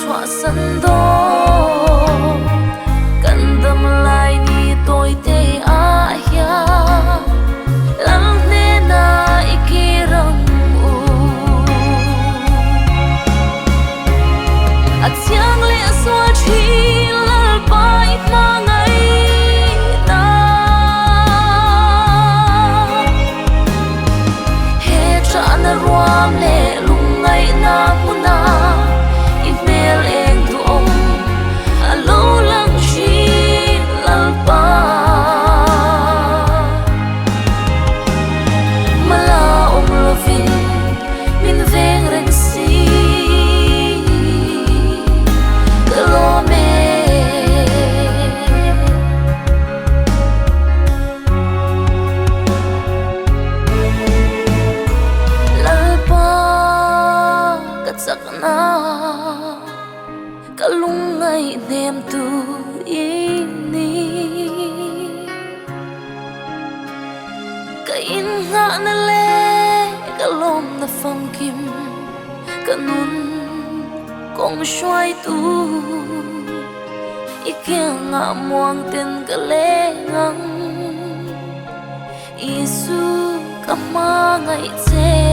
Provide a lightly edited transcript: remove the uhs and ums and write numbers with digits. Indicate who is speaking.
Speaker 1: xóa sân đó cần tâm lại ni tôi thế ai ya lắng nghe na ikirang u at siang le xóa chi lal pai ma ngày na he cha na ruam le lung ngày na muna email eng tu om alo lang chi lal pa mala om lovin min veng reng si lo me lal pa kat sakna kalungay nem tu ini kain nga na le kalom na phong kim kanun kong shuai tu ikia nga muang ten kalengang isu kama ngay te